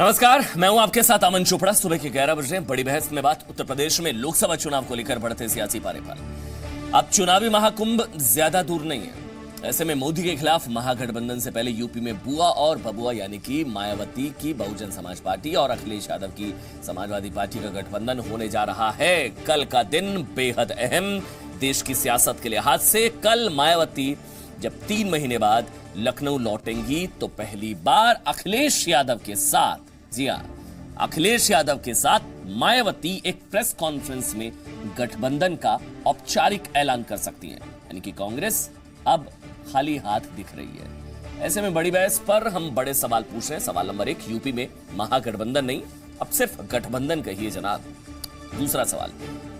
नमस्कार, मैं हूं आपके साथ अमन चोपड़ा। सुबह के 11 बजे बड़ी बहस में बात उत्तर प्रदेश में लोकसभा चुनाव को लेकर बढ़ते सियासी पारे पर। अब चुनावी महाकुंभ ज्यादा दूर नहीं है। ऐसे में मोदी के खिलाफ महागठबंधन से पहले यूपी में बुआ और बबुआ यानी कि मायावती की बहुजन समाज पार्टी और अखिलेश यादव की समाजवादी पार्टी का गठबंधन होने जा रहा है। कल का दिन बेहद अहम देश की सियासत के लिहाज से। कल मायावती जब 3 महीने बाद लखनऊ लौटेंगी तो पहली बार अखिलेश यादव के साथ, जी हां, अखिलेश यादव के साथ मायावती एक प्रेस कॉन्फ्रेंस में गठबंधन का औपचारिक ऐलान कर सकती हैं। यानी कि कांग्रेस अब खाली हाथ दिख रही है। ऐसे में बड़ी बहस पर हम बड़े सवाल पूछ रहे हैं। सवाल नंबर 1, यूपी में महागठबंधन नहीं, अब सिर्फ गठबंधन कहिए जनाब। दूसरा सवाल,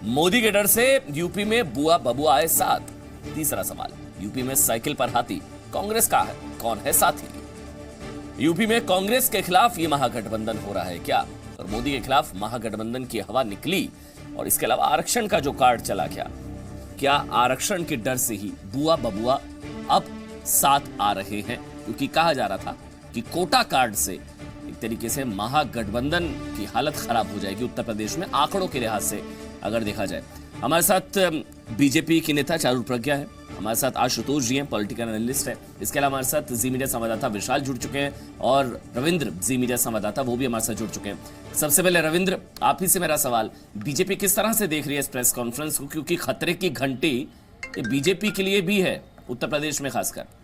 मोदी के डर से यूपी में बुआ बबुआ आए साथ। तीसरा सवाल, यूपी में साइकिल पर हाथी कांग्रेस का है, कौन है साथी? यूपी में कांग्रेस के खिलाफ ये महागठबंधन हो रहा है क्या? और मोदी के खिलाफ महागठबंधन की हवा निकली? और इसके अलावा आरक्षण का जो कार्ड चला, क्या आरक्षण के डर से ही बुआ बबुआ अब साथ आ रहे हैं? क्योंकि कहा जा रहा था कि कोटा कार्ड से एक तरीके से महागठबंधन की हालत खराब हो जाएगी उत्तर प्रदेश में, आंकड़ों के लिहाज से अगर देखा जाए। हमारे साथ बीजेपी की नेता चारुल प्रज्ञा है, हमारे साथ आशुतोष जी हैं, पॉलिटिकल एनालिस्ट है। इसके अलावा हमारे साथ जी मीडिया संवाददाता विशाल जुड़ चुके हैं और रविंद्र, जी मीडिया संवाददाता, वो भी हमारे साथ जुड़ चुके हैं। सबसे पहले रविंद्र, आप ही से मेरा सवाल, बीजेपी किस तरह से देख रही है इस प्रेस कॉन्फ्रेंस को? क्योंकि खतरे की घंटी बीजेपी के लिए भी है उत्तर प्रदेश में खासकर।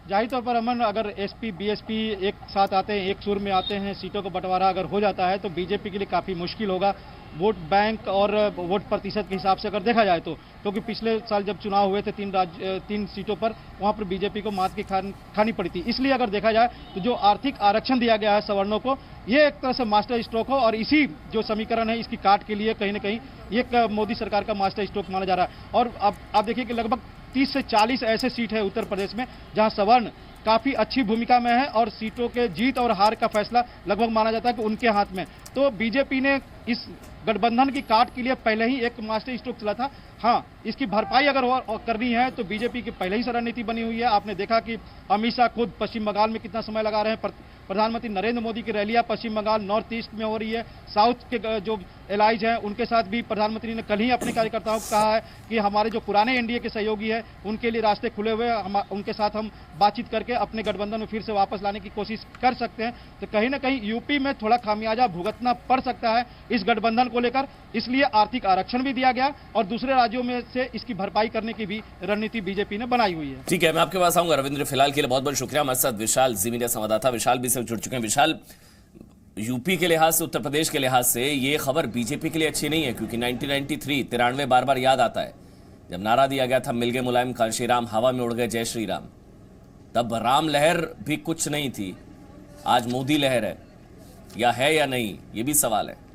जाहिर तौर पर अमन, अगर एसपी बीएसपी एक साथ आते हैं, एक सुर में आते हैं, सीटों का बंटवारा अगर हो जाता है तो बीजेपी के लिए काफ़ी मुश्किल होगा वोट बैंक और वोट प्रतिशत के हिसाब से अगर देखा जाए तो। क्योंकि पिछले साल जब चुनाव हुए थे 3 सीटों पर, वहां पर बीजेपी को मात की खानी पड़ी थी। इसलिए अगर देखा जाए तो जो आर्थिक आरक्षण दिया गया है सवर्णों को, ये एक तरह से मास्टर स्ट्रोक हो और इसी जो समीकरण है इसकी काट के लिए कहीं ना कहीं ये मोदी सरकार का मास्टर स्ट्रोक माना जा रहा है। और अब आप देखिए कि लगभग 30 से 40 ऐसे सीट है उत्तर प्रदेश में जहां सवर्ण काफी अच्छी भूमिका में है और सीटों के जीत और हार का फैसला लगभग माना जाता है कि उनके हाथ में। तो बीजेपी ने इस गठबंधन की काट के लिए पहले ही एक मास्टर स्ट्रोक चला था। हाँ, इसकी भरपाई अगर करनी है तो बीजेपी की पहले ही से रणनीति बनी हुई है। आपने देखा कि अमित शाह खुद पश्चिम बंगाल में कितना समय लगा रहे हैं। प्रधानमंत्री नरेंद्र मोदी की रैलियां पश्चिम बंगाल, नॉर्थ ईस्ट में हो रही है। साउथ के जो एलाइज हैं उनके साथ भी प्रधानमंत्री ने कल ही अपने कार्यकर्ताओं को कहा है कि हमारे जो पुराने एनडीए के सहयोगी है उनके लिए रास्ते खुले हुए हैं, उनके साथ हम बातचीत करके अपने गठबंधन में फिर से वापस लाने की कोशिश कर सकते हैं। तो कहीं ना कहीं यूपी में थोड़ा खामियाजा भुगतना पड़ सकता है इस गठबंधन को लेकर। इसलिए आर्थिक आरक्षण भी दिया गया और दूसरे राज्यों में से इसकी भरपाई करने की भी रणनीति बीजेपी ने बनाई हुई है। ठीक है, मैं आपके पास आऊंगा रविंद्र। फिलहाल के लिए बहुत बहुत शुक्रिया। हमारे साथ विशाल, जी मीडिया संवाददाता विशाल भी से जुड़ चुके हैं। विशाल, यूपी के लिहाज से, उत्तर प्रदेश के लिहाज से ये खबर बीजेपी के लिए अच्छी नहीं है, क्योंकि 1993 बार बार याद आता है जब नारा दिया गया था, मिल गए मुलायम कांशी राम, हवा में उड़ गए जय श्री राम। तब राम लहर भी कुछ नहीं थी, आज मोदी लहर है, या नहीं, ये भी सवाल है।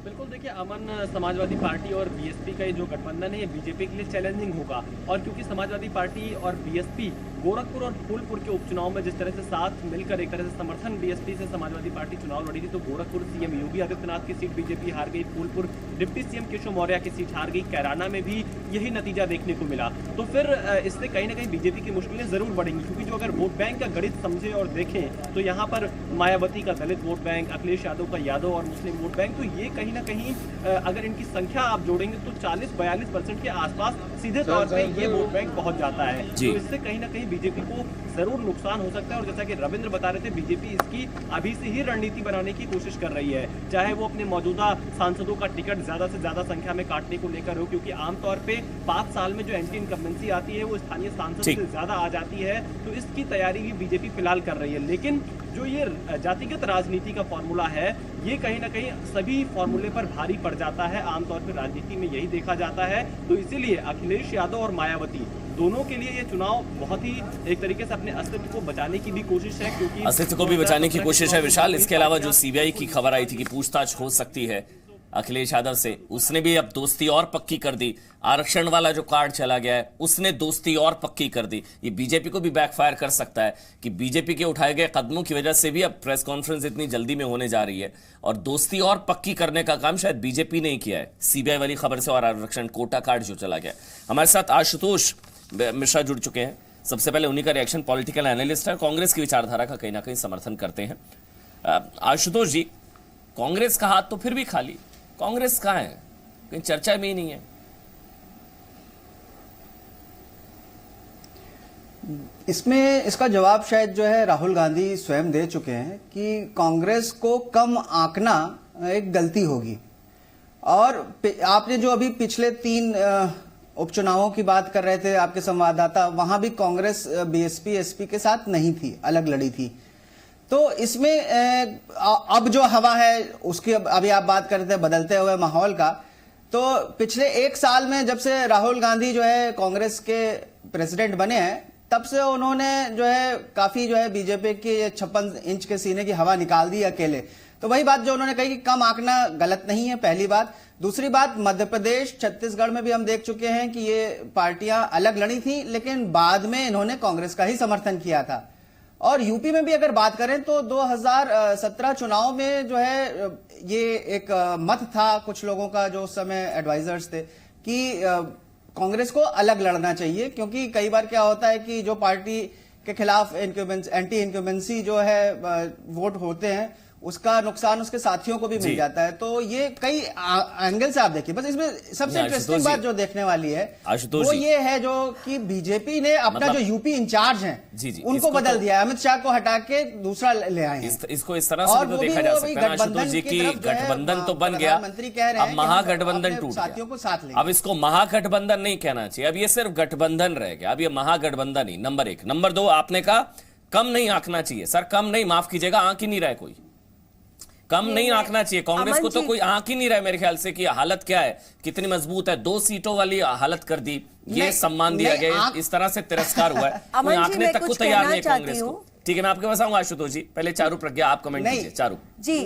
बिल्कुल, देखिए अमन, समाजवादी पार्टी और बीएसपी का ये जो गठबंधन है ये बीजेपी के लिए चैलेंजिंग होगा। और क्योंकि समाजवादी पार्टी और बीएसपी गोरखपुर और फूलपुर के उपचुनाव में जिस तरह से साथ मिलकर एक तरह से समर्थन बीएसपी से समाजवादी पार्टी चुनाव लड़ी थी, तो गोरखपुर सीएम योगी आदित्यनाथ की सीट बीजेपी हार गई, फूलपुर डिप्टी सीएम केशव मौर्य की सीट हार गई, कैराना में भी यही नतीजा देखने को मिला। तो फिर इससे कहीं ना कहीं बीजेपी की मुश्किलें जरूर बढ़ेंगी, क्योंकि जो अगर वोट बैंक का गणित समझे और देखें तो यहाँ पर मायावती का दलित वोट बैंक, अखिलेश यादव का यादव और मुस्लिम वोट बैंक, तो ये कहीं ना कहीं अगर इनकी संख्या आप जोड़ेंगे तो 40-42% के आसपास सीधे तौर पे ये वोट बैंक पहुंच जाता है। तो इससे कहीं ना कहीं बीजेपी को जरूर नुकसान हो सकता है। और जैसा कि रविंद्र बता रहे थे, बीजेपी इसकी अभी से ही रणनीति बनाने की कोशिश कर रही है, चाहे वो अपने मौजूदा सांसदों का टिकट ज्यादा से ज्यादा संख्या में काटने को लेकर हो, क्योंकि आमतौर पे 5 साल में जो एंटी इनकम्बेंसी आती है वो स्थानीय सांसद से ज्यादा आ जाती है। तो इसकी तैयारी भी बीजेपी फिलहाल कर रही है। लेकिन जो ये जातिगत राजनीति का फॉर्मूला है, ये कहीं ना कहीं सभी फॉर्मूले पर भारी पड़ जाता है। आमतौर पर राजनीति में यही देखा जाता है। तो इसीलिए अखिलेश यादव और मायावती दोनों के लिए ये चुनाव बहुत ही एक तरीके से अपने अस्तित्व को बचाने की भी कोशिश है, क्योंकि अस्तित्व को भी बचाने की कोशिश है। विशाल, इसके अलावा जो सीबीआई की खबर आई थी कि पूछताछ हो सकती है, अखिलेश यादव से, उसने भी अब दोस्ती और पक्की कर दी। आरक्षण वाला जो कार्ड चला गया है उसने दोस्ती और पक्की कर दी। ये बीजेपी को भी बैकफायर कर सकता है कि बीजेपी के उठाए गए कदमों की वजह से भी अब प्रेस कॉन्फ्रेंस इतनी जल्दी में होने जा रही है, और दोस्ती और पक्की करने का काम शायद बीजेपी ने ही किया है सीबीआई वाली खबर से, और आरक्षण कोटा कार्ड जो चला गया। हमारे साथ आशुतोष मिश्रा जुड़ चुके हैं। सबसे पहले उन्हीं का रिएक्शन, पॉलिटिकल एनालिस्ट है, कांग्रेस की विचारधारा का कहीं ना कहीं समर्थन करते हैं। आशुतोष जी, कांग्रेस का हाथ तो फिर भी खाली, कांग्रेस कहां है? कहीं चर्चा में ही नहीं है। इसमें इसका जवाब शायद जो है राहुल गांधी स्वयं दे चुके हैं कि कांग्रेस को कम आंकना एक गलती होगी। और आपने जो अभी पिछले 3 उपचुनावों की बात कर रहे थे आपके संवाददाता, वहां भी कांग्रेस बीएसपी एसपी के साथ नहीं थी, अलग लड़ी थी। तो इसमें अब जो हवा है उसकी अभी आप बात कर रहे थे बदलते हुए माहौल का, तो पिछले 1 साल में जब से राहुल गांधी जो है कांग्रेस के प्रेसिडेंट बने हैं, तब से उन्होंने जो है काफी जो है बीजेपी के 56 इंच के सीने की हवा निकाल दी अकेले। तो वही बात जो उन्होंने कही कि कम आंकना गलत नहीं है, पहली बात। दूसरी बात, मध्य प्रदेश छत्तीसगढ़ में भी हम देख चुके हैं कि ये पार्टियां अलग लड़ी थी, लेकिन बाद में इन्होंने कांग्रेस का ही समर्थन किया था। और यूपी में भी अगर बात करें तो 2017 चुनाव में जो है ये एक मत था कुछ लोगों का, जो उस समय एडवाइजर्स थे, कि कांग्रेस को अलग लड़ना चाहिए, क्योंकि कई बार क्या होता है कि जो पार्टी के खिलाफ एंटी इंक्यूबेंसी जो है वोट होते हैं, उसका नुकसान उसके साथियों को भी मिल जाता है। तो ये कई एंगल से आप देखिए। बस इसमें सबसे इंटरेस्टिंग बात जो देखने वाली है वो ये है जो कि बीजेपी ने अपना जो यूपी इंचार्ज हैं उनको बदल दिया, अमित शाह को हटा के दूसरा ले आए हैं। इसको इस तरह से भी तो देखा जा सकता है आशुतोष जी की गठबंधन तो बन गया, मंत्री कह रहे हैं अब महागठबंधन टूट साथियों को साथ लेंगे। अब इसको महागठबंधन नहीं कहना चाहिए, अब ये सिर्फ गठबंधन रह गया, अब ये महागठबंधन ही। नंबर 1। नंबर 2, आपने कहा कम नहीं आंकना चाहिए। सर कम नहीं, माफ कीजिएगा, आंक ही नहीं रहा है कोई, कम नहीं आंकना चाहिए। कांग्रेस को तो कोई आंक ही नहीं रहा है मेरे ख्याल से कि हालत क्या है, कितनी मजबूत है। 2 सीटों वाली हालत कर दी, ये सम्मान दिया गया, इस तरह से तिरस्कार हुआ है, कोई आंकने तक को तैयार नहीं कांग्रेस को। ठीक है, मैं आपके पास आऊंगा आशुतोष जी। पहले चारू प्रज्ञा आप कमेंट कीजिए। चारू जी,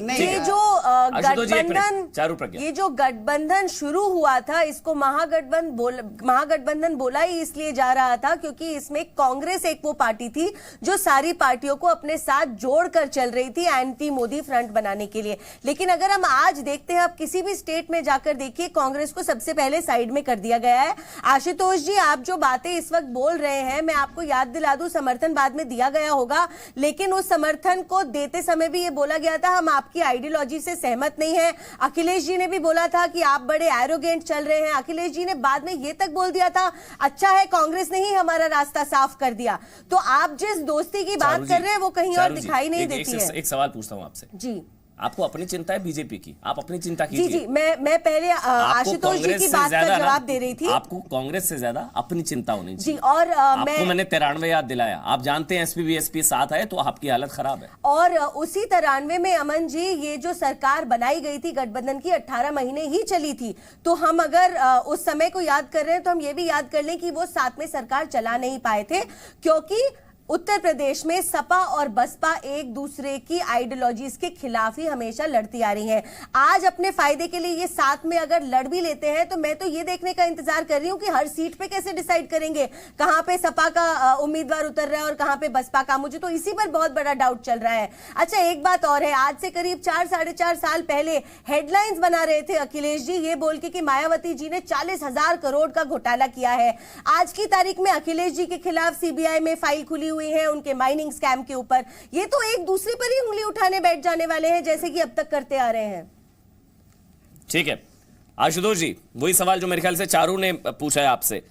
ये जो गठबंधन शुरू हुआ था, इसको महागठबंधन बोला ही इसलिए जा रहा था क्योंकि इसमें कांग्रेस एक वो पार्टी थी जो सारी पार्टियों को अपने साथ जोड़कर चल रही थी एंटी मोदी फ्रंट बनाने के लिए। लेकिन अगर हम आज देखते हैं, आप किसी भी स्टेट में जाकर देखिए, कांग्रेस को सबसे पहले साइड में कर दिया गया है। आशुतोष जी, आप जो बातें इस वक्त बोल रहे हैं, मैं आपको याद दिला दूं, समर्थन बाद में दिया गया होगा, लेकिन उस समर्थन को देते समय भी ये बोला गया था हम आपकी आइडियोलॉजी से सहमत नहीं है। अखिलेश जी ने भी बोला था कि आप बड़े एरोगेंट चल रहे हैं। अखिलेश जी ने बाद में ये तक बोल दिया था, अच्छा है कांग्रेस ने ही हमारा रास्ता साफ कर दिया। तो आप जिस दोस्ती की बात कर रहे हैं वो कहीं और दिखाई नहीं देती है। एक सवाल पूछता हूं आपसे जी, आपको अपनी चिंता है बीजेपी की, आप अपनी चिंता कीजिए। जी, मैं पहले आशुतोष जी की बात का जवाब दे रही थी। आपको कांग्रेस से ज्यादा अपनी चिंता होनी चाहिए जी। और आपको मैंने 93 याद दिलाया, आप जानते हैं एसपी बीएसपी साथ आए तो आपकी हालत खराब है। और उसी 93 में अमन जी, ये जो सरकार बनाई गई थी गठबंधन की 18 महीने ही चली थी, तो हम अगर उस समय को याद कर रहे हैं तो हम ये भी याद कर लें कि वो साथ में सरकार चला नहीं पाए थे, क्योंकि उत्तर प्रदेश में सपा और बसपा एक दूसरे की आइडियोलॉजीज के खिलाफ ही हमेशा लड़ती आ रही हैं। आज अपने फायदे के लिए ये साथ में अगर लड़ भी लेते हैं तो मैं तो ये देखने का इंतजार कर रही हूं कि हर सीट पे कैसे डिसाइड करेंगे कहां पे सपा का उम्मीदवार उतर रहा है और कहां पे बसपा का। मुझे तो इसी पर बहुत बड़ा डाउट चल रहा है। अच्छा, एक बात और है, आज से करीब 4-4.5 साल पहले हेडलाइंस बना रहे थे अखिलेश जी ये बोल के कि मायावती जी ने 40,000 करोड़ का घोटाला किया है। आज की तारीख में अखिलेश जी के खिलाफ सीबीआई में फाइल खुली हुई है उनके माइनिंग स्कैम के ऊपर। ये तो एक दूसरे पर ही उंगली उठाने बैठ जाने वाले हैं जैसे कि अब तक करते आ रहे हैं। ठीक है आशुतोष जी, वही सवाल जो मेरे ख्याल से चारू ने पूछा है आपसे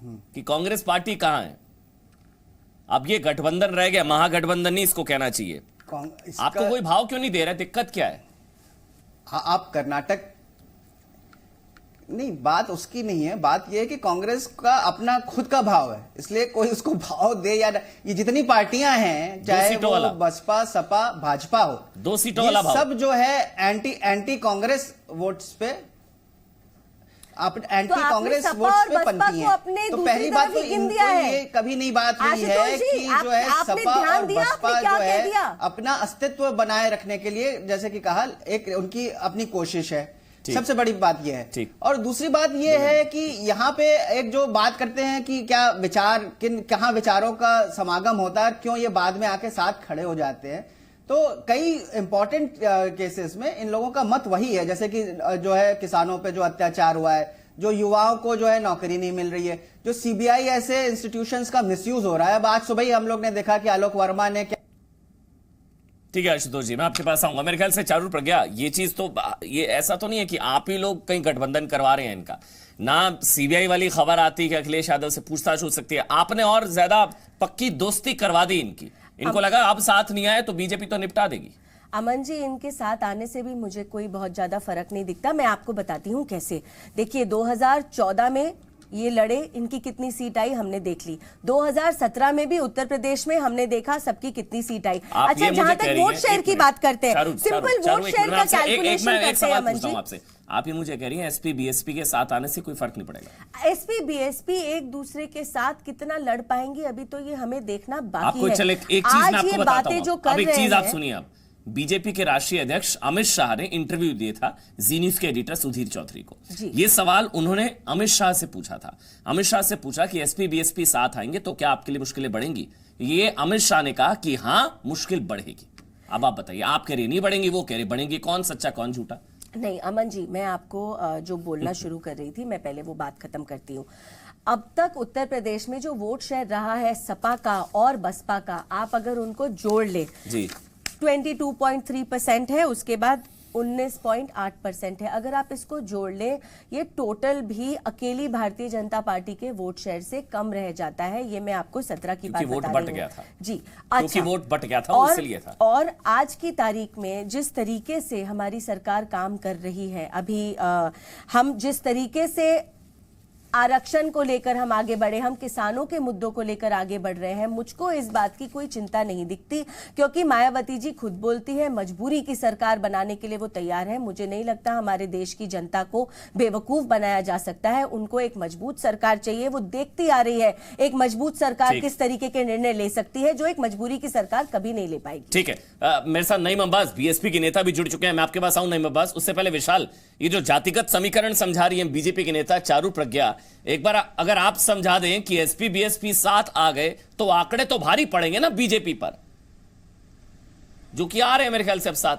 कि कांग्रेस पार्टी कहां है। अब ये गठबंधन रह गया, महागठबंधन नहीं इसको कहना चाहिए। आपको कोई भाव क्यों नहीं दे रहा है, दिक्कत क्या है? आप कर्नाटक नहीं, बात उसकी नहीं है, बात यह है कि कांग्रेस का अपना खुद का भाव है, इसलिए कोई उसको भाव दे या ये जितनी पार्टियां हैं, चाहे वो बसपा सपा भाजपा हो, 2 सीटों वाला भाव, सब जो है एंटी कांग्रेस वोट्स पे एंटी कांग्रेस वोट्स पे बनती हैं। तो पहली बात तो इनको ये कभी नहीं बात हुई है कि जो है सपा और बसपा जो है अपना अस्तित्व बनाए रखने के लिए, जैसे कि कहा, एक उनकी अपनी कोशिश है। सबसे बड़ी बात यह है। और दूसरी बात यह है कि यहाँ पे एक जो बात करते हैं कि क्या विचार कहाँ विचारों का समागम होता है, क्यों ये बाद में आके साथ खड़े हो जाते हैं। तो कई इंपॉर्टेंट केसेस में इन लोगों का मत वही है, जैसे कि जो है किसानों पे जो अत्याचार हुआ है, जो युवाओं को जो है नौकरी नहीं मिल रही है, जो सीबीआई ऐसे इंस्टीट्यूशंस का मिसयूज हो रहा है। अब आज सुबह ही हम लोग ने देखा कि आलोक वर्मा ने ठीक है आशुतोष जी, मैं आपके पास आऊंगा। मेरे ख्याल से चारू प्रज्ञा, ये चीज तो, ये ऐसा तो नहीं है कि आप ही लोग कहीं गठबंधन करवा रहे हैं इनका। ना सीबीआई वाली खबर आती कि अखिलेश यादव से पूछताछ हो सकती है, आपने और ज्यादा पक्की दोस्ती करवा दी इनकी। इनको लगा अब साथ नहीं आए तो बीजेपी तो निपटा देगी। अमन जी, इनके साथ आने से भी मुझे कोई बहुत ज्यादा फर्क नहीं दिखता। मैं आपको बताती हूँ कैसे। देखिए 2014 में ये लड़े, इनकी कितनी सीट आई हमने देख ली। 2017 में भी उत्तर प्रदेश में हमने देखा सबकी कितनी सीट आई। अच्छा, जहां तक वोट शेयर की बात करते हैं, सिंपल वोट शेयर का कैलकुलेशन करते हैं अमन जी। आपसे आप ये मुझे कह रही हैं एसपी बीएसपी के साथ आने से कोई फर्क नहीं पड़ेगा। एसपी बीएसपी एक दूसरे के साथ कितना लड़ पाएंगे अभी तो ये हमें देखना बाकी है। चल एक चीज मैं आपको बताता हूं, जो कर एक चीज आप रहे सुनिए। आप बीजेपी के राष्ट्रीय अध्यक्ष अमित शाह ने इंटरव्यू दिया था जी न्यूज के एडिटर सुधीर चौधरी को। ये सवाल उन्होंने अमित शाह से पूछा था। अमित शाह से पूछा कि एसपी बीएसपी साथ आएंगे तो क्या आपके लिए मुश्किलें बढ़ेंगी। ये अमित शाह ने कहा कि हां मुश्किल बढ़ेगी। अब आप बताइए, आप कह रहे नहीं बढ़ेंगी, वो कह रहे बढ़ेंगी, कौन सच्चा कौन झूठा। नहीं अमन जी, मैं आपको जो बोलना शुरू कर रही थी, मैं पहले वो बात खत्म करती हूँ। अब तक उत्तर प्रदेश में जो वोट शेयर रहा है सपा का और बसपा का, आप अगर उनको जोड़ ले जी 22.3% है, उसके बाद 19.8% है। अगर आप इसको जोड़ ले, ये टोटल भी अकेली भारतीय जनता पार्टी के वोट शेयर से कम रह जाता है। ये मैं आपको 17 की बात बता रही हूँ जी। अच्छा, वोट बट गया था, इसलिए था। और आज की तारीख में जिस तरीके से हमारी सरकार काम कर रही है, अभी हम जिस तरीके से आरक्षण को लेकर हम आगे बढ़े, हम किसानों के मुद्दों को लेकर आगे बढ़ रहे हैं, मुझको इस बात की कोई चिंता नहीं दिखती, क्योंकि मायावती जी खुद बोलती है मजबूरी की सरकार बनाने के लिए वो तैयार है। मुझे नहीं लगता हमारे देश की जनता को बेवकूफ बनाया जा सकता है। उनको एक मजबूत सरकार चाहिए, वो देखती आ रही है एक मजबूत सरकार किस तरीके के निर्णय ले सकती है, जो एक मजबूरी की सरकार कभी नहीं ले पाएगी। ठीक है, मेरे साथ नईम अब्बास बीएसपी के नेता भी जुड़ चुके हैं। मैं आपके पास आऊं नईम अब्बास, उससे पहले विशाल, ये जो जातिगत समीकरण समझा रही है बीजेपी के नेता चारू प्रज्ञा, एक बार अगर आप समझा दें कि एसपी बीएसपी साथ आ गए तो आंकड़े तो भारी पड़ेंगे ना बीजेपी पर, जो कि आ रहे हैं मेरे ख्याल से अब साथ।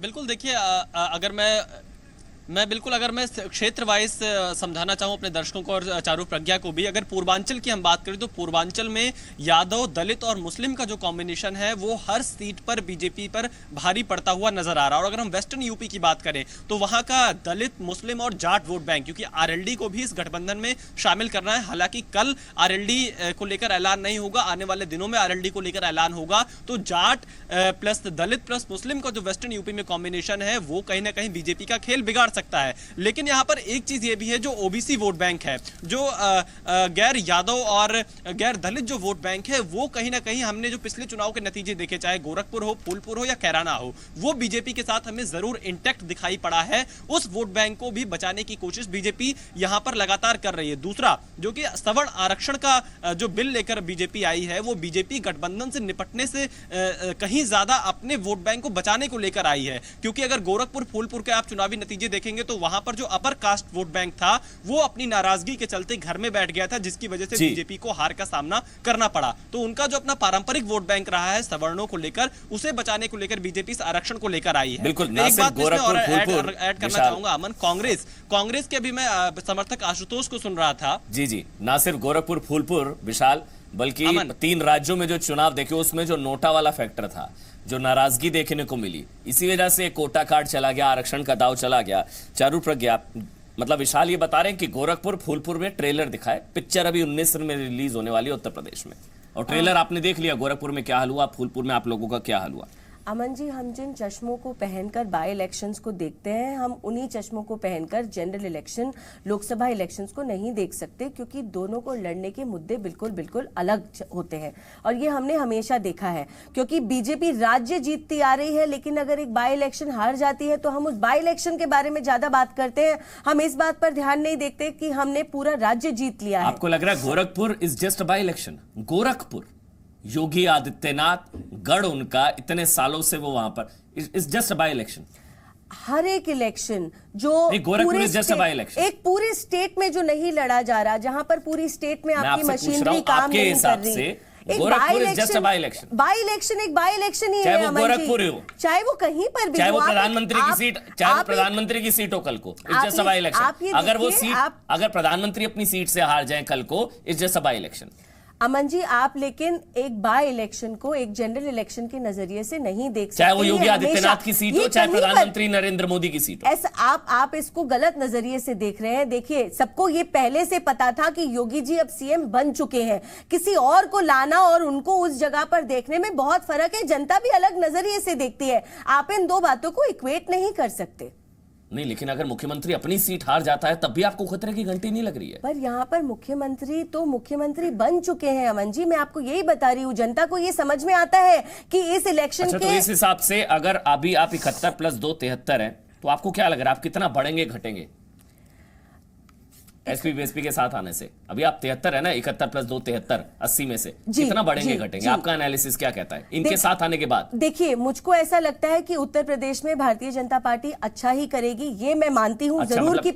बिल्कुल, देखिए अगर मैं क्षेत्र वाइज समझाना चाहूं अपने दर्शकों को और चारू प्रज्ञा को भी, अगर पूर्वांचल की हम बात करें तो पूर्वांचल में यादव, दलित और मुस्लिम का जो कॉम्बिनेशन है वो हर सीट पर बीजेपी पर भारी पड़ता हुआ नजर आ रहा है। और अगर हम वेस्टर्न यूपी की बात करें तो वहां का दलित, मुस्लिम और जाट वोट बैंक, क्योंकि आरएलडी को भी इस गठबंधन में शामिल करना है, हालांकि कल आरएलडी को लेकर ऐलान नहीं होगा, आने वाले दिनों में आरएलडी को लेकर ऐलान होगा, तो जाट प्लस दलित प्लस मुस्लिम का जो वेस्टर्न यूपी में कॉम्बिनेशन है वो कहीं ना कहीं बीजेपी का खेल बिगाड़ सकता है। लेकिन यहां पर एक चीज ये भी है, जो ओबीसी वोट बैंक है, जो गैर यादव और गैर दलित जो वोट बैंक है, वो कहीं ना कहीं हमने जो पिछले चुनाव के नतीजे देखे, चाहे गोरखपुर हो, फूलपुर हो या कैराना हो, वो बीजेपी के साथ हमें जरूर इंटैक्ट दिखाई पड़ा है। उस वोट बैंक को भी बचाने की कोशिश बीजेपी यहां पर लगातार कर रही है। दूसरा, जो कि सवर्ण आरक्षण का जो बिल लेकर बीजेपी आई है, वो बीजेपी गठबंधन से निपटने से कहीं ज्यादा अपने वोट बैंक को बचाने को लेकर आई है। क्योंकि अगर गोरखपुर, फूलपुर के आप चुनावी नतीजे देखेंगे तो वहां पर जो अपर कास्ट वोट बैंक था वो अपनी नाराजगी के चलते घर में बैठ गया था, जिसकी वजह से बीजेपी को हार का सामना करना पड़ा। तो उनका जो अपना पारंपरिक वोट बैंक रहा है सवर्णों को लेकर, उसे बचाने को लेकर बीजेपी इस आरक्षण को लेकर आई है। बिल्कुल, एक बात और ऐड करना चाहूंगा अमन, कांग्रेस के भी मैं समर्थक आशुतोष को सुन रहा था। जी, ना सिर्फ गोरखपुर फूलपुर विशाल, बल्कि 3 राज्यों में जो चुनाव देखे उसमें जो नोटा वाला फैक्टर था, जो नाराजगी देखने को मिली, इसी वजह से कोटा कार्ड चला गया, आरक्षण का दाव चला गया। चारू प्रज्ञा, मतलब विशाल ये बता रहे हैं कि गोरखपुर फूलपुर में ट्रेलर दिखाए, पिक्चर अभी 19 में रिलीज होने वाली है उत्तर प्रदेश में, और ट्रेलर आपने देख लिया, गोरखपुर में क्या हाल हुआ, फूलपुर में आप लोगों का क्या हाल हुआ। अमन जी, हम जिन चश्मों को पहनकर बाई इलेक्शंस को देखते हैं, हम उन्हीं चश्मों को पहनकर जनरल इलेक्शन, लोकसभा इलेक्शंस को नहीं देख सकते, क्योंकि दोनों को लड़ने के मुद्दे बिल्कुल अलग होते हैं। और ये हमने हमेशा देखा है, क्योंकि बीजेपी राज्य जीतती आ रही है, लेकिन अगर एक बाई इलेक्शन हार जाती है तो हम उस बाई इलेक्शन के बारे में ज्यादा बात करते हैं, हम इस बात पर ध्यान नहीं देखते कि हमने पूरा राज्य जीत लिया है। आपको लग रहा है Gorakhpur is just by election? Gorakhpur, Yogi Adityanath गढ़ उनका, इतने सालों से वो वहां पर, इज जस्ट बाई इलेक्शन। हर एक इलेक्शन जो Gorakhpur is just by election, एक पूरे स्टेट में जो नहीं लड़ा जा रहा, जहां पर पूरी स्टेट में आपकी मशीनरी काम नहीं कर रही, Gorakhpur is just by election. By election एक बाई इलेक्शन ही चाहे है, वो गोरखपुर हो, चाहे वो कहीं पर भी, चाहे वो प्रधानमंत्री की सीट, चाहे वो प्रधानमंत्री की सीट हो कल को, इज जस्ट बाई इलेक्शन। अगर वो सीट, अगर प्रधानमंत्री अपनी सीट से हार जाए कल को, is just by election. Aman ji, आप लेकिन एक बाई इलेक्शन को एक जनरल इलेक्शन के नजरिए से नहीं देख सकते। चाहे वो योगी आदित्यनाथ की सीट हो, चाहे प्रधानमंत्री नरेंद्र मोदी की सीट हो। ऐसा आप इसको गलत नजरिए से देख रहे हैं। देखिए, सबको ये पहले से पता था कि योगी जी अब सीएम बन चुके हैं, किसी और को लाना और उनको उस जगह पर देखने में बहुत फर्क है। जनता भी अलग नजरिए से देखती है, आप इन दो बातों को इक्वेट नहीं कर सकते। नहीं, लेकिन अगर मुख्यमंत्री अपनी सीट हार जाता है तब भी आपको खतरे की घंटी नहीं लग रही है? पर यहाँ पर मुख्यमंत्री बन चुके हैं अमन जी, मैं आपको यही बता रही हूँ। जनता को ये समझ में आता है कि इस इलेक्शन अच्छा, तो इस हिसाब से अगर अभी आप 71 + 2 73 हैं, तो आपको क्या लग रहा है आप कितना बढ़ेंगे घटेंगे एसपी बीएसपी के साथ आने से? अभी आप 73 है ना, 71 + 2 73, 80 में से कितना बढ़ेंगे घटेंगे? आपका एनालिसिस क्या कहता है इनके साथ आने के बाद? देखिए, मुझको ऐसा लगता है कि उत्तर प्रदेश में भारतीय जनता पार्टी अच्छा ही करेगी, ये मैं मानती हूँ। अच्छा, जरूर मतलब कि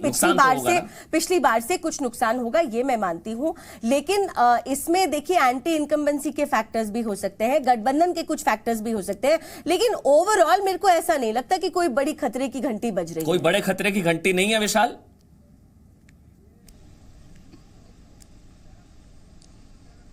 पिछली बार से कुछ नुकसान होगा, ये मैं मानती हूँ, लेकिन इसमें देखिए एंटी इनकम्बेंसी के फैक्टर्स भी हो सकते हैं, गठबंधन के कुछ फैक्टर्स भी हो सकते हैं, लेकिन ओवरऑल मेरे को ऐसा नहीं लगता कि कोई बड़ी खतरे की घंटी बज रही है। कोई बड़े खतरे की घंटी नहीं है विशाल?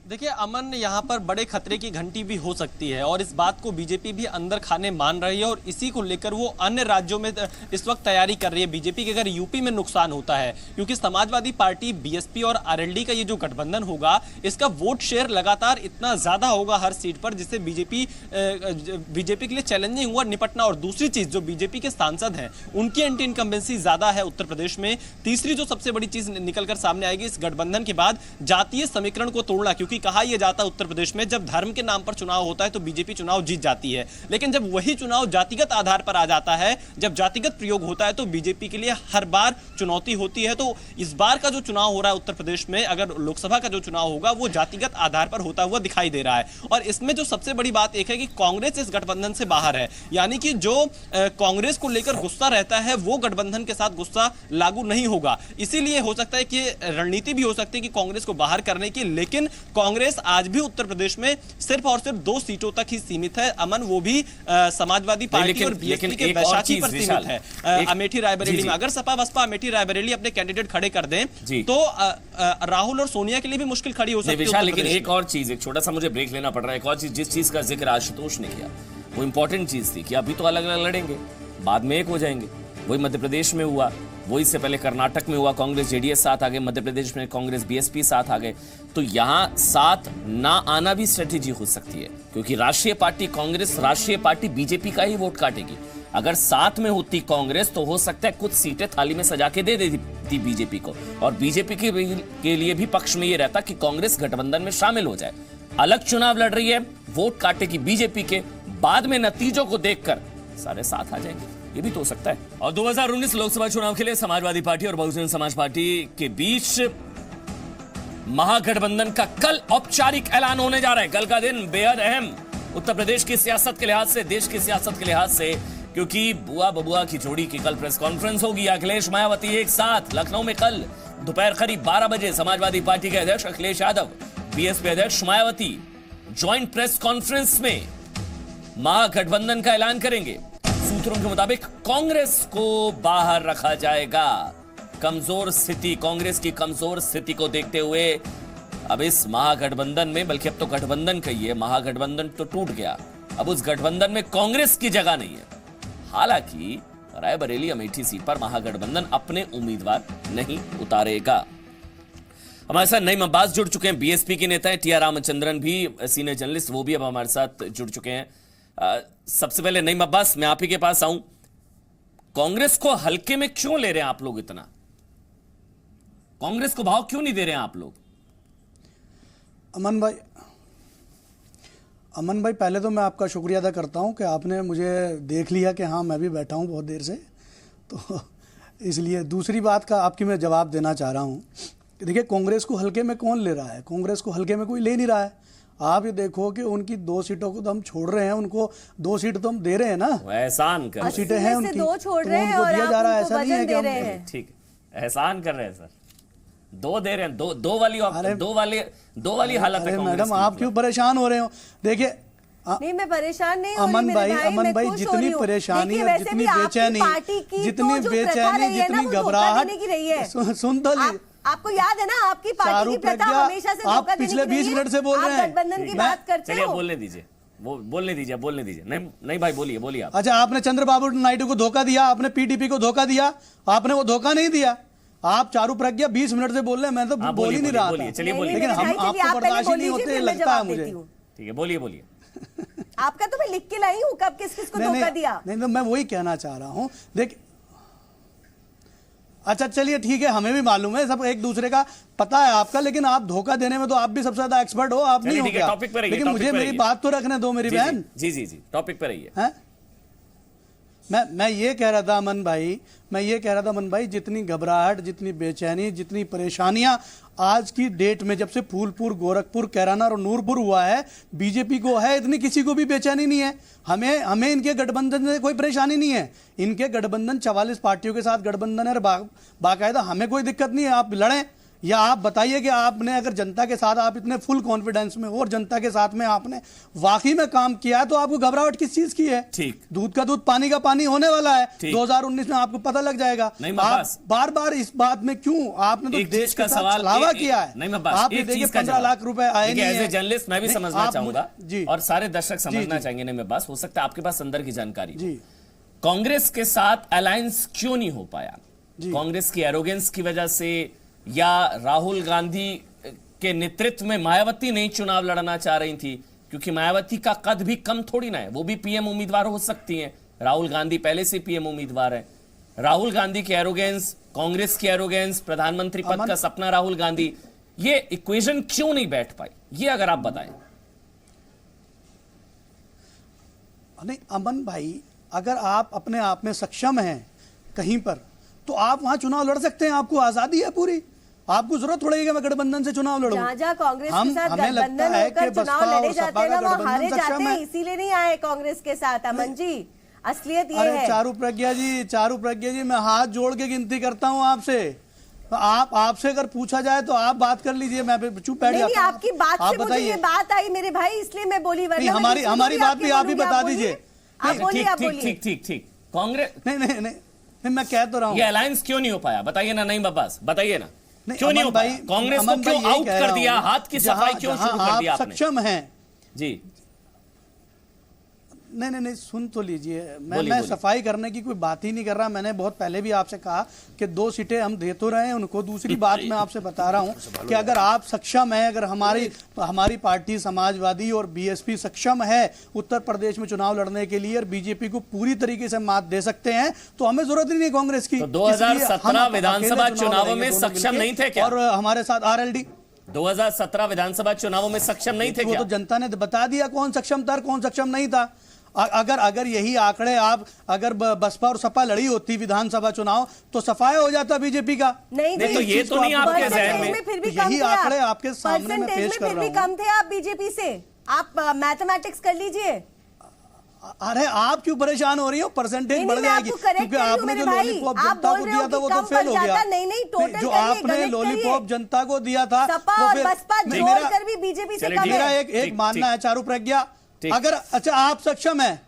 देखिए अमन, यहाँ पर बड़े खतरे की घंटी भी हो सकती है और इस बात को बीजेपी भी अंदर खाने मान रही है और इसी को लेकर वो अन्य राज्यों में इस वक्त तैयारी कर रही है बीजेपी की। अगर यूपी में नुकसान होता है, क्योंकि समाजवादी पार्टी, बीएसपी और आरएलडी का ये जो गठबंधन होगा, इसका वोट शेयर लगातार इतना ज्यादा होगा हर सीट पर, जिससे बीजेपी के लिए चैलेंजिंग हुआ निपटना। और दूसरी चीज, जो बीजेपी के सांसद हैं उनकी एंटी इनकम्बेंसी ज्यादा है उत्तर प्रदेश में। तीसरी जो सबसे बड़ी चीज निकलकर सामने आएगी इस गठबंधन के बाद, जातीय समीकरण को तोड़ना। क्योंकि कहा यह जाता है उत्तर प्रदेश में जब धर्म के नाम पर चुनाव होता है तो बीजेपी चुनाव जीत जाती है, लेकिन जब वही चुनाव जातिगत आधार पर आ जाता है, जब जातिगत प्रयोग होता है, तो बीजेपी के लिए हर बार चुनौती होती है। तो इस बार का जो चुनाव हो रहा है उत्तर प्रदेश में, अगर लोकसभा का जो चुनाव होगा वो जातिगत आधार पर होता हुआ दिखाई दे रहा है। और इसमें जो सबसे बड़ी बात एक है कि कांग्रेस इस गठबंधन से बाहर है, यानी कि जो कांग्रेस को लेकर गुस्सा रहता है वो गठबंधन के साथ गुस्सा लागू नहीं होगा। इसीलिए हो सकता है कि रणनीति भी हो सकती है कि कांग्रेस को बाहर करने की, लेकिन कांग्रेस आज भी उत्तर प्रदेश में सिर्फ और सिर्फ 2 सीटों तक ही सीमित है अमन, वो भी समाजवादी पार्टी और बीएसपी के बैसाखी पर सीमित है। अमेठी रायबरेली में अगर सपा बसपा अमेठी रायबरेली अपने कैंडिडेट खड़े कर दें तो राहुल और सोनिया के लिए भी मुश्किल खड़ी हो सकती है। लेकिन एक और चीज, एक छोटा सा मुझे ब्रेक लेना पड़ रहा है, एक और चीज जिस चीज का जिक्र आशुतोष ने किया वो इंपॉर्टेंट चीज थी कि अभी तो अलग अलग लड़ेंगे, बाद में एक हो जाएंगे। वही मध्य प्रदेश में हुआ, वही इससे पहले कर्नाटक में हुआ, कांग्रेस जेडीएस साथ आ गए, मध्य प्रदेश में कांग्रेस बीएसपी साथ आ गए। तो यहां साथ ना आना भी स्ट्रेटेजी हो सकती है, क्योंकि राष्ट्रीय पार्टी कांग्रेस, राष्ट्रीय पार्टी बीजेपी का ही वोट काटेगी। अगर साथ में होती कांग्रेस तो हो सकता है कुछ सीटें थाली में सजा के दे देती बीजेपी को, और बीजेपी के लिए भी पक्ष में यह रहता कि कांग्रेस गठबंधन में शामिल हो जाए। अलग चुनाव लड़ रही है, वोट काटेगी बीजेपी के, बाद में नतीजों को देखकर सारे साथ आ जाएंगे, ये भी तो हो सकता है। और 2019 लोकसभा चुनाव के लिए समाजवादी पार्टी और बहुजन समाज पार्टी के बीच महागठबंधन का कल औपचारिक ऐलान होने जा रहा है। कल का दिन बेहद अहम उत्तर प्रदेश की सियासत के लिहाज से, देश की सियासत के लिहाज से, क्योंकि बुआ बबुआ की जोड़ी की कल प्रेस कॉन्फ्रेंस होगी। अखिलेश मायावती एक साथ लखनऊ में कल दोपहर करीब 12 बजे समाजवादी पार्टी के अध्यक्ष अखिलेश यादव, बीएसपी अध्यक्ष मायावती ज्वाइंट प्रेस कॉन्फ्रेंस में महागठबंधन का ऐलान करेंगे। सूत्रों के मुताबिक कांग्रेस को बाहर रखा जाएगा। कमजोर स्थिति, कांग्रेस की कमजोर स्थिति को देखते हुए अब इस महागठबंधन में, बल्कि अब तो गठबंधन कहिए, महागठबंधन तो टूट गया, अब उस गठबंधन में कांग्रेस की जगह नहीं है। हालांकि रायबरेली अमेठी सीट पर महागठबंधन अपने उम्मीदवार नहीं उतारेगा। हमारे साथ नईम अब्बास जुड़ चुके हैं, बीएसपी के नेता हैं, टी आर रामचंद्रन भी सीनियर जर्नलिस्ट, वो भी अब हमारे साथ जुड़ चुके हैं। सबसे पहले नईम अब्बास, मैं आप ही के पास आऊं। कांग्रेस को हल्के में क्यों ले रहे हैं आप लोग इतना? कांग्रेस को भाव क्यों नहीं दे रहे हैं आप लोग? अमन भाई पहले तो मैं आपका शुक्रिया अदा करता हूं कि आपने मुझे देख लिया कि हाँ मैं भी बैठा हूं बहुत देर से, तो इसलिए दूसरी बात का आपकी मैं जवाब देना चाह रहा हूं। देखिए, कांग्रेस को हल्के में कौन ले रहा है? कांग्रेस को हल्के में कोई ले नहीं रहा है। आप ये देखो कि उनकी 2 सीटों को तो हम छोड़ रहे हैं, उनको 2 सीट तो हम दे रहे हैं ना, एहसान कर, 2 सीटें हैं उनकी, 2 छोड़ रहे हैं तो और दिया जा रहा है, आप ऐसा नहीं है कि हम ठीक है, एहसान कर रहे हैं सर, 2 दे रहे हैं, दो वाली हालत है कांग्रेस मैडम की। आप क्यों परेशान हो रहे हो? देखिए नहीं, मैं परेशान नहीं हो रही अमन मेरे भाई मैं खुश हो जितनी रही हूँ। परेशानी देखिए, और वैसे जितनी भी आपकी बेचैनी, पार्टी की जितनी तो जो प्रथा बेचैनी, रही है ना, जितनी वो धोखा घबराहट, देने की रही है। सुन तो ली, आपको याद है ना, आपकी पार्टी की प्रथा प्रज्ञा, हमेशा से आप धोखा देने पिछले की रही 20 है। मिनट से बोल रहे हैं। आप गठबंधन की बात करते चलिए हो। बोलने दीजिए, वो बोलने दीजिए। नहीं भाई, बोलिए आप। अच्छा, आपने चंद्रबाबू नायडू को धोखा दिया, आपने पीडीपी को धोखा दिया, आपने वो धोखा नहीं दिया। आप चारू प्रज्ञा 20 मिनट से बोल रहे हैं, मैं तो बोल ही नहीं रहा था। चलिए बोलिए। लेकिन हम आपको बर्दाश्त ही नहीं होते, लगता है मुझे। ठीक है, बोलिए। आपका तो मैं लिख के लाई हूँ, कब किस को धोखा दिया। नहीं, तो मैं वही कहना चाह रहा हूँ। देख, अच्छा चलिए ठीक है, हमें भी मालूम है, सब एक दूसरे का पता है आपका, लेकिन आप धोखा देने में तो आप भी सबसे ज्यादा एक्सपर्ट हो, आप नहीं हो क्या? टॉपिक पे रहिए, लेकिन मुझे मेरी बात तो रखने दो मेरी बहन। जी, टॉपिक पे रहिए। हैं? मैं ये कह रहा था अमन भाई, जितनी घबराहट, जितनी बेचैनी, जितनी परेशानियां आज की डेट में, जब से फूलपुर, गोरखपुर, कैराना और नूरपुर हुआ है, बीजेपी को है, इतनी किसी को भी बेचैनी नहीं है। हमें इनके गठबंधन से कोई परेशानी नहीं है। इनके गठबंधन 44 पार्टियों के साथ गठबंधन है, बाकायदा, हमें कोई दिक्कत नहीं है। आप लड़ें, या आप बताइए कि आपने अगर जनता के साथ आप इतने फुल कॉन्फिडेंस में हो और जनता के साथ में आपने वाकई में काम किया है, तो आपको घबराहट किस चीज की है? ठीक, दूध का दूध, पानी का पानी होने वाला है। 2019 में आपको पता लग जाएगा। आप बार इस बात में क्यों? आपने तो देश का सवाल किया है। आप ये देखिए 15 लाख रुपए आए नहीं है। जर्नलिस्ट मैं भी समझना चाहूंगा जी, और सारे दर्शक समझना चाहेंगे। नहीं, बस हो सकता है आपके पास अंदर की जानकारी जी। कांग्रेस के साथ अलायंस क्यों नहीं हो पाया? कांग्रेस की एरोगेंस की वजह से, या राहुल गांधी के नेतृत्व में मायावती नहीं चुनाव लड़ना चाह रही थी? क्योंकि मायावती का कद भी कम थोड़ी ना है, वो भी पीएम उम्मीदवार हो सकती हैं। राहुल गांधी पहले से पीएम उम्मीदवार है। राहुल गांधी की एरोगेंस, कांग्रेस की एरोगेंस, प्रधानमंत्री पद का सपना राहुल गांधी, ये इक्वेशन क्यों नहीं बैठ पाई? ये अगर आप बताएं। नहीं अमन भाई, अगर आप अपने आप में सक्षम हैं कहीं पर, तो आप वहां चुनाव लड़ सकते हैं, आपको आजादी है पूरी। आपको जरूरत पड़ेगी कि मैं गठबंधन से चुनाव लड़ूं। जहां कांग्रेस के साथ गठबंधन होकर चुनाव लड़े जाते हैं ना, वो हारे जाते हैं, इसीलिए नहीं आए कांग्रेस के साथ। अमन जी, असलियत ये है। चारू प्रज्ञा जी, मैं हाथ जोड़ के गिनती करता हूं आपसे। आपसे अगर पूछा जाए तो आप बात कर लीजिए, मैं चुप बैठ जाता हूं। आपकी बात से मुझे ये बात आई मेरे भाई, इसलिए मैं बोली। हमारी बात भी आप ही बता दीजिए। ठीक। कांग्रेस नहीं, मैं कह तो रहा हूं, ये अलायंस क्यों नहीं हो पाया? बताइए ना नईम अब्बास, बताइए ना, क्यों नहीं हो भाई? पाया? कांग्रेस को क्यों आउट कर दिया? हाथ की सफाई क्यों शुरू कर दिया आपने? सक्षम हैं जी। नहीं, सुन तो लीजिए। मैं सफाई करने की कोई बात ही नहीं कर रहा। मैंने बहुत पहले भी आपसे कहा कि 2 सीटें हम दे तो रहे हैं उनको। दूसरी बात मैं आपसे बता रहा हूं कि अगर आप सक्षम हैं, अगर हमारी पार्टी समाजवादी और बीएसपी सक्षम है उत्तर प्रदेश में चुनाव लड़ने के लिए और बीजेपी को पूरी तरीके से मात दे सकते हैं, तो हमें जरूरत ही नहीं कांग्रेस की। 2017 विधानसभा चुनावों में सक्षम नहीं थे क्या? और हमारे साथ आरएलडी 2017 विधानसभा चुनावों में सक्षम नहीं थे क्या? वो तो जनता ने बता दिया कौन सक्षम था, कौन सक्षम नहीं था। अगर यही आंकड़े आप, अगर बसपा और सपा लड़ी होती विधानसभा चुनाव, तो सफाया हो जाता बीजेपी का। नहीं, तो ये तो नहीं आपके जहन में। फिर भी यही आंकड़े आपके सामने मैं पेश कर रहा हूं। फिर भी कम थे आप बीजेपी से। आप मैथमेटिक्स कर लीजिए। अरे आप क्यों परेशान हो रही हो? परसेंटेज बढ़ जाएगी, क्योंकि आपने जो लॉलीपॉप जनता को दिया था वो तो फेल हो गया। नहीं, जो आपने लॉलीपॉप जनता को दिया था, सपा और बसपा जोड़कर भी बीजेपी से कम है। मेरा एक मानना है चारू प्रज्ञा, अगर अच्छा आप सक्षम है,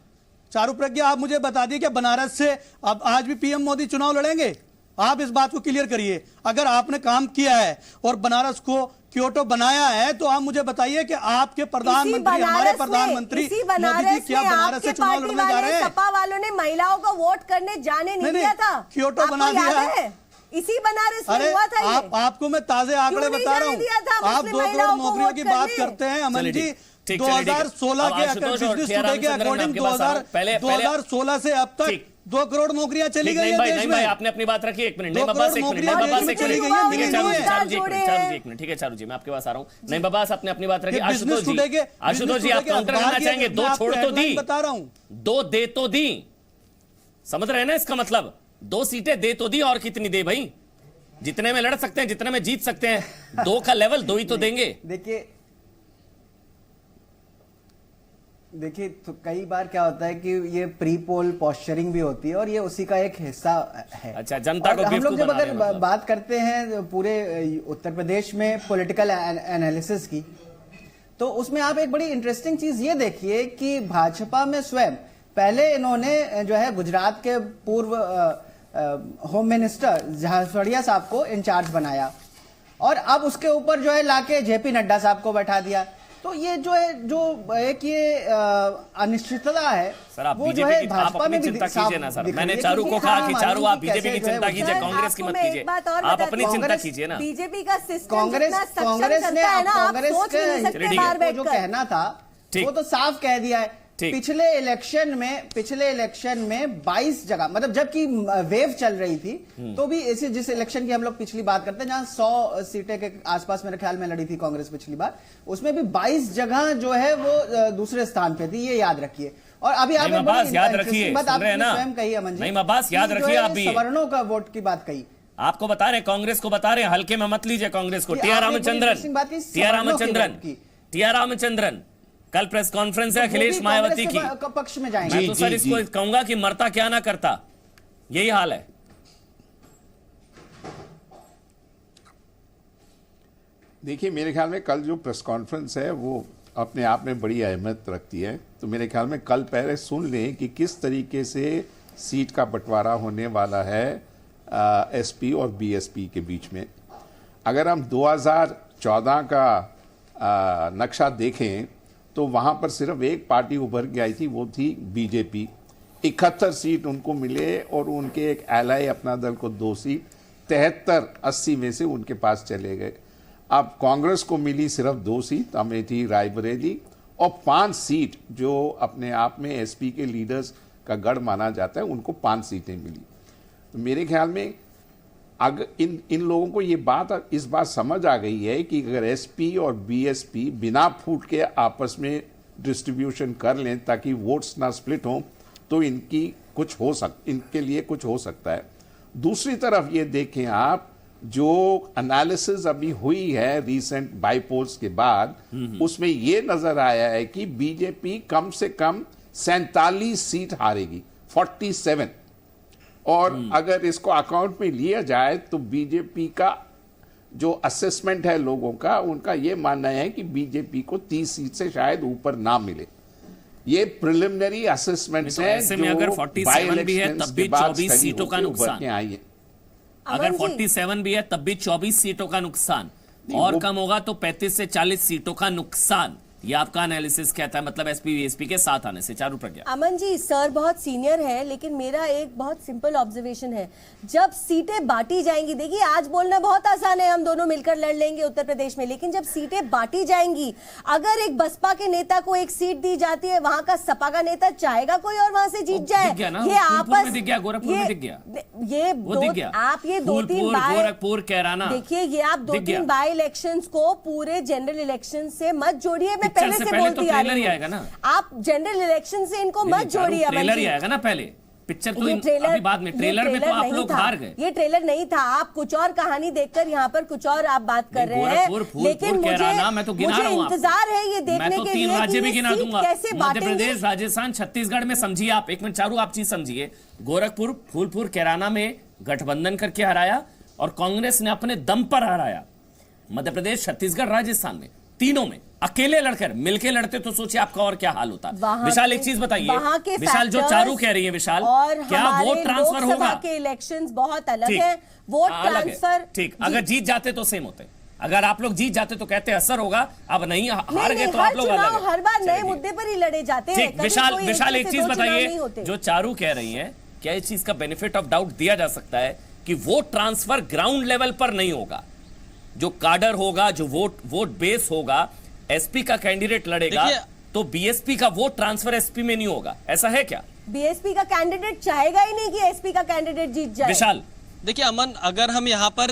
चारू प्रज्ञा आप मुझे बता दिए कि बनारस से अब आज भी पीएम मोदी चुनाव लड़ेंगे? आप इस बात को क्लियर करिए। अगर आपने काम किया है और बनारस को क्योटो बनाया है, तो आप मुझे बताइए कि आपके प्रधानमंत्री, हमारे प्रधानमंत्री मोदी जी क्या बनारस से चुनाव लड़ने जा रहे हैं? सपा वालों ने महिलाओं को वोट करने जाने नहीं दिया था। क्योटो बना दिया है, इसी बनारस में हुआ था। आपको मैं ताजे आंकड़े बता रहा हूँ। आप 2 करोड़ नौकरियों की बात करते हैं अमन जी, ठीक, चलिए, ठीक है। 2016 अब के आशुतोष और बिजनेस टीआर टुडे के रामचंद्रन, अकॉर्डिंग आपके पास आ रहा हूं। पहले 2016 से अब तक ठीक। 2 करोड़ नौकरियां चली ठीक, गई नहीं है भाई, देश नहीं में। भाई, आपने अपनी बात रखी। एक मिनट, 2 नहीं करोड़ बबास, एक मिनट, नहीं नौकरियां बबास, देश एक में चली मिनट, गई है, ठीक है, मिली चारू नहीं जी, है। चारू जी, एक मिनट, चारू जी, एक मिनट, ठीक है, चारू जी, मैं आपके पास आ रहा हूं। नहीं बबास, आपने अपनी बात रखी। ये आशुतोष बिजनेस टुडे जी, के- आशुतोष जी, बिजनेस आप टुडे के काउंटर अखबार करना के- चाहेंगे? मैं 2 आपको छोड़ तो दी, हेडलाइन बता रहा हूं। 2 दे तो दी, समझ रहे हैं ना इसका मतलब? 2 सीटें दे तो दी, और कितनी दे भाई? जितने में लड़ सकते हैं, जितने में जीत सकते हैं, 2 का लेवल 2 ही तो देंगे। देखिए तो कई बार क्या होता है कि ये प्री पोल पॉस्चरिंग भी होती है और ये उसी का एक हिस्सा है। अच्छा, जनता को और हम बेवकूफ लोग जब बना अगर रहे हैं मतलब। बात करते हैं पूरे उत्तर प्रदेश में पॉलिटिकल एनालिसिस की, तो उसमें आप एक बड़ी इंटरेस्टिंग चीज ये देखिए कि भाजपा में स्वयं पहले इन्होंने जो है गुजरात के पूर्व होम मिनिस्टर झारखंडिया साहब को इंचार्ज बनाया और अब उसके ऊपर जो है लाके जेपी नड्डा साहब को बैठा दिया। तो ये जो है, जो एक ये अनिश्चितता है, सर, आप वो जो बीजेपी है की आप भाजपा अपनी में भी चिंता कीजिए ना सर। दिख मैंने रही है चारू कि को हाँ, कहा कि मालूम चारू आप कैसे बीजेपी की जो है चिंता वो- कीजिए, सर, कांग्रेस की आपको मत मैं एक कीजिए। बात और आप बताती अपनी हूँ। चिंता कीजिए ना। बीजेपी का सिस्टम कांग्रेस जितना सक्षम कांग्रेस ने करता है ना, आप कांग्रेस सोच भी नहीं सकते ठीक है। बाहर को जो बैठकर। कहना था ठीक। वो तो साफ कह दिया है। ठीक। पिछले इलेक्शन में 22 जगह, मतलब जबकि वेव चल रही थी तो भी ऐसे, जिस इलेक्शन की हम लोग पिछली बात करते हैं जहां 100 सीटें के आसपास मेरे ख्याल में लड़ी थी कांग्रेस पिछली बार, उसमें भी 22 जगह जो है वो दूसरे स्थान पे थी, ये याद रखिए। और अभी आप नहीं, एक बड़ी अब्बास, याद interesting रखिए, बात सुन रहे हैं आपने ना? स्वयं कही अमन जी। नहीं, अब्बास, याद कि जो रखिए है आप भी। सवर्णों का वोट की बात कही। आपको बता रहे हैं, कांग्रेस को बता रहे हैं, हल्के में मत लीजिए कांग्रेस को। कि टीआर आपने बड़ी interesting बात की, रामचंद्रन, की। टीआर रामचंद्रन, कल प्रेस कॉन्फ्रेंस है वो भी अखिलेश मायावती की। कांग्रेस के पक्ष में जाएंगे। मैं तो सर इसको कहूंगा कि मरता क्या ना करता, यही हाल है। देखिए, मेरे ख्याल में कल जो प्रेस कॉन्फ्रेंस है वो अपने आप में बड़ी अहमियत रखती है। तो मेरे ख्याल में कल पहले सुन लें कि किस तरीके से सीट का बंटवारा होने वाला है एसपी और बीएसपी के बीच में। अगर हम 2014 का नक्शा देखें तो वहाँ पर सिर्फ एक पार्टी उभर के आई थी, वो थी बीजेपी। 71 सीट उनको मिले और उनके एक एलाई अपना दल को 2 सीट, 73-80 में से उनके पास चले गए। अब कांग्रेस को मिली सिर्फ 2 सीट, अमेठी रायबरेली, और 5 सीट जो अपने आप में एसपी के लीडर्स का गढ़ माना जाता है, उनको 5 सीटें मिली। तो मेरे ख्याल में अगर इन लोगों को ये बात इस बात समझ आ गई है कि अगर एसपी और बीएसपी बिना फूट के आपस में डिस्ट्रीब्यूशन कर लें ताकि वोट्स ना स्प्लिट हों, तो इनके लिए कुछ हो सकता है। दूसरी तरफ ये देखें आप, जो एनालिसिस अभी हुई है रीसेंट बाईपोल्स के बाद, उसमें ये नजर आया है कि बीजेपी कम से कम 47 सीट हारेगी, 47। और अगर इसको अकाउंट में लिया जाए तो बीजेपी का जो असेसमेंट है लोगों का, उनका ये मानना है कि बीजेपी को 30 सीट से शायद ऊपर ना मिले। ये प्रिलिमिनरी असेसमेंट्स हैं ऐसे में अगर 47 भी है तब भी 24 सीटों का नुकसान। आई है। अगर 47 भी है तब भी 24 सीटों का नुकसान, और कम होगा तो 35 से 40 सीटों का नुकसान। ये आपका एनालिसिस कहता है, मतलब एसपी बीएसपी के साथ आने से। चारू प्रज्ञा। अमन जी, सर बहुत सीनियर है, लेकिन मेरा एक बहुत सिंपल ऑब्जर्वेशन है। जब सीटें बांटी जाएंगी, देखिए आज बोलना बहुत आसान है, हम दोनों मिलकर लड़ लेंगे उत्तर प्रदेश में, लेकिन जब सीटें बांटी जाएंगी, अगर एक बसपा के नेता को एक सीट दी जाती है, वहां का सपा का नेता चाहेगा कोई और वहां से जीत जाए। ये आपस दिख गया, गोरखपुर में दिख गया, ये वो दिख गया। आप ये 2-3 बार गोरखपुर कैराना, देखिए, ये आप 2-3 बाई इलेक्शंस को पूरे जनरल इलेक्शन से मत जोड़िए। मैं पहले से बोलती आ रही हूं, आप जनरल इलेक्शन से इनको मत जोड़िए। ट्रेलर ही आएगा ना पहले, पिक्चर तो अभी बाद में। ट्रेलर में तो आप लोग हार गए। ये ट्रेलर नहीं था, आप कुछ और कहानी देखकर यहाँ पर कुछ और आप बात कर रहे हैं। लेकिन मुझे इंतजार है ये देखने के लिए राज्य भी गिना दूंगा, कैसे मध्य प्रदेश, राजस्थान, छत्तीसगढ़ में। समझिए आप, एक मिनट चारू, आप चीज समझिए। गोरखपुर, फूलपुर, कैराना में गठबंधन करके हराया और कांग्रेस ने अपने दम पर हराया। मध्य प्रदेश, छत्तीसगढ़, राजस्थान में, तीनों में अकेले लड़कर, मिलके लड़ते तो सोचिए आपका और क्या हाल होता। विशाल एक चीज बताइए, विशाल जो चारू कह रही है, विशाल, क्या वोट ट्रांसफर होगा? के इलेक्शंस बहुत अलग है, वोट ट्रांसफर। ठीक, अगर जीत जाते तो सेम होते, अगर आप लोग जीत जाते तो कहते असर होगा, अब नहीं हार गए तो आप लोग अलग है। हर बार नए मुद्दे पर ही लड़े जाते हैं। विशाल एक चीज बताइए, जो चारू कह रही है, क्या इस चीज का बेनिफिट ऑफ डाउट दिया जा सकता है कि वोट ट्रांसफर ग्राउंड लेवल पर नहीं होगा? जो काडर होगा, जो वोट बेस होगा, एसपी का कैंडिडेट लड़ेगा तो बीएसपी का वोट ट्रांसफर एसपी में नहीं होगा, ऐसा है क्या? बीएसपी का कैंडिडेट चाहेगा ही नहीं कि एसपी का कैंडिडेट जीत जाए। विशाल, देखिए अमन, अगर हम यहाँ पर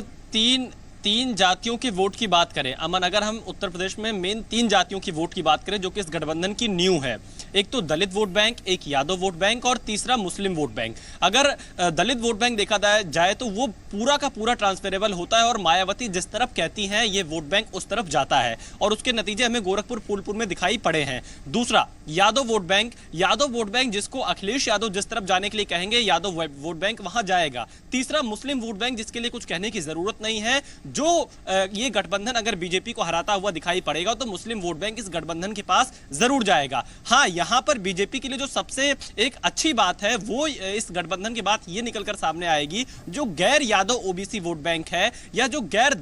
तीन जातियों के वोट की बात करें, अमन, अगर हम उत्तर प्रदेश में मेन 3 जातियों की वोट की बात करें जो कि इस गठबंधन की नींव है, एक तो दलित वोट बैंक, एक यादव वोट बैंक और तीसरा मुस्लिम वोट बैंक। अगर दलित वोट बैंक देखा जाए तो वो पूरा का पूरा ट्रांसफरेबल होता है और मायावती जिस तरफ कहती हैं ये वोट बैंक उस तरफ जाता है और उसके नतीजे हमें गोरखपुर फूलपुर में दिखाई पड़े हैं। दूसरा यादव वोट बैंक जिसको अखिलेश यादव जिस तरफ जाने के लिए कहेंगे यादव वोट बैंक वहां जाएगा। तीसरा मुस्लिम वोट बैंक जिसके लिए कुछ कहने की जरूरत नहीं है, जो ये गठबंधन अगर बीजेपी को हराता हुआ दिखाई पड़ेगा तो मुस्लिम वोट बैंक इस गठबंधन के पास जरूर जाएगा। हाँ, यहां पर बीजेपी के लिए जो सबसे एक अच्छी बात है वो इस गठबंधन की बात ये निकलकर सामने आएगी, जो गैर यादव ओबीसी वोट बैंक है या जो गैर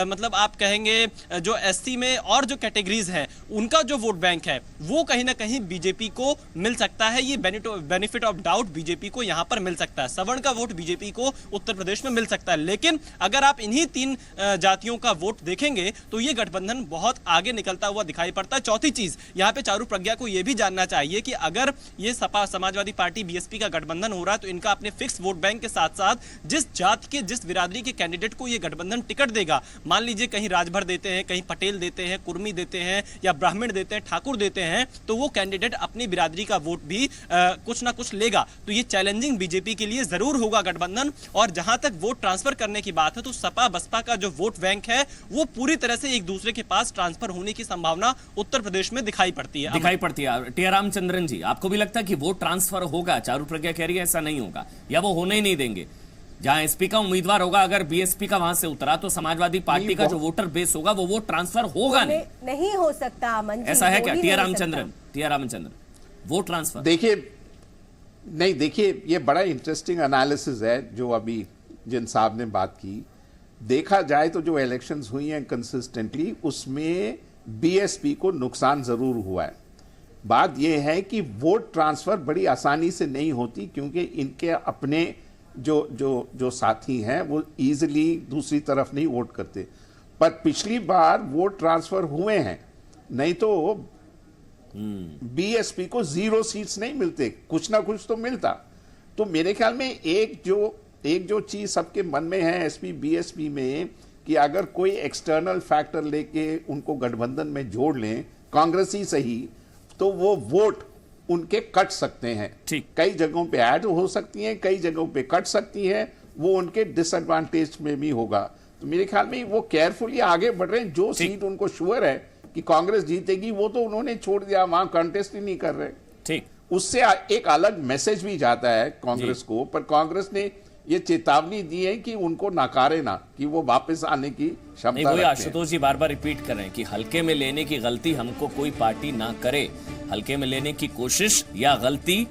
मतलब आप कहेंगे जो एससी में और जो कैटेगरीज हैं उनका जो वोट बैंक है वो कहीं ना कहीं बीजेपी को मिल सकता है। ये बेनिफिट ऑफ डाउट बीजेपी को यहां पर मिल सकता है। सवर्ण का वोट बीजेपी को उत्तर प्रदेश में मिल सकता है, लेकिन अगर आप इन्हीं 3 जातियों का वोट देखेंगे तो ये गठबंधन बहुत आगे निकलता हुआ दिखाई पड़ता है। चौथी चीज यहां पे चारू प्रज्ञा को यह भी जानना चाहिए कि अगर ये सपा समाजवादी पार्टी बीएसपी का गठबंधन हो रहा है तो इनका अपने फिक्स वोट बैंक के साथ साथ जिस जात के जिस बिरादरी के कैंडिडेट को ये गठबंधन टिकट देगा, मान लीजिए कहीं राजभर देते हैं, कहीं पटेल देते हैं, कुर्मी देते हैं या ब्राह्मण देते हैं, ठाकुर देते हैं, तो वो कैंडिडेट अपनी बिरादरी का वोट भी कुछ ना कुछ लेगा। तो ये चैलेंजिंग बीजेपी के लिए जरूर होगा गठबंधन। और जहां तक वोट ट्रांसफर करने की बात है तो सपा बसपा का जो वोट बैंक है वो पूरी तरह से एक दूसरे के पास ट्रांसफर होने की संभावना उत्तर प्रदेश में दिखाई पड़ती है। टी आर रामचंद्रन जी, आपको भी लगता है कि वोट ट्रांसफर होगा? चारू प्रज्ञा कह रही है ऐसा नहीं होगा या वो होने ही नहीं देंगे। जहां एसपी का उम्मीदवार होगा अगर बीएसपी का वहां से उतरा तो समाजवादी पार्टी का जो वोटर बेस होगा वो वोट ट्रांसफर होगा नहीं हो सकता अमन जी, ऐसा है क्या? T R Ramachandran vote transfer देखिए ये बड़ा इंटरेस्टिंग एनालिसिस है जो अभी जिन साहब ने बात की। देखा जाए तो जो इलेक्शंस हुई हैं कंसिस्टेंटली उसमें बीएसपी को नुकसान जरूर हुआ है। बात यह है कि वोट ट्रांसफर बड़ी आसानी से नहीं होती क्योंकि इनके अपने जो साथी हैं वो इजीली दूसरी तरफ नहीं वोट करते। पर पिछली बार वोट ट्रांसफर हुए हैं, नहीं तो बीएसपी को 0 सीट्स नहीं मिलते, कुछ ना कुछ तो मिलता। तो मेरे ख्याल में एक जो चीज सबके मन में है एसपी बीएसपी में कि अगर कोई एक्सटर्नल फैक्टर लेके उनको गठबंधन में जोड़ लें, कांग्रेस ही सही, तो वो वोट उनके कट सकते हैं। ठीक, कई जगहों पे ऐड हो सकती हैं, कई जगहों पे कट सकती हैं, वो उनके डिसएडवांटेज में भी होगा। तो मेरे ख्याल में वो केयरफुली आगे बढ़ रहे हैं। जो सीट उनको श्योर है कि कांग्रेस जीतेगी वो तो उन्होंने छोड़ दिया, वहां कंटेस्ट ही नहीं कर रहे। ठीक, उससे एक अलग मैसेज भी जाता है कांग्रेस को, पर कांग्रेस ने ये चेतावनी दी है कि उनको नकारे ना, कि वो वापस आने की क्षमता रखते हैं। आशुतोष जी बार बार रिपीट कर रहे हैं कि हल्के में लेने की गलती हमको कोई पार्टी ना करे। हल्के में लेने की कोशिश या गलती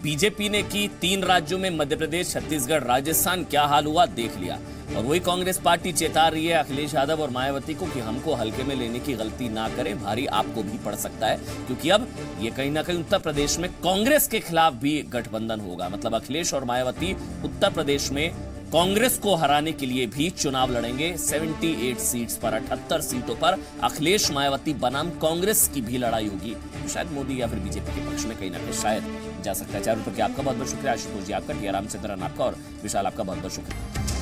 बीजेपी ने की 3 राज्यों में, मध्य प्रदेश, छत्तीसगढ़, राजस्थान, क्या हाल हुआ देख लिया। और वही कांग्रेस पार्टी चेता रही है अखिलेश यादव और मायावती को कि हमको हल्के में लेने की गलती ना करें, भारी आपको भी पड़ सकता है। क्योंकि अब ये कहीं ना कहीं उत्तर प्रदेश में कांग्रेस के खिलाफ भी गठबंधन होगा। मतलब अखिलेश और मायावती उत्तर प्रदेश में कांग्रेस को हराने के लिए भी चुनाव लड़ेंगे। 78 सीट्स पर, 78 सीटों पर अखिलेश मायावती बनाम कांग्रेस की भी लड़ाई होगी। शायद मोदी या फिर बीजेपी के पक्ष में कहीं ना कहीं शायद जा सकता है। चारू प्रज्ञा आपका बहुत बहुत शुक्रिया, आशुतोष जी आपका, टी आर रामचंद्रन आपका और विशाल आपका बहुत बहुत शुक्रिया।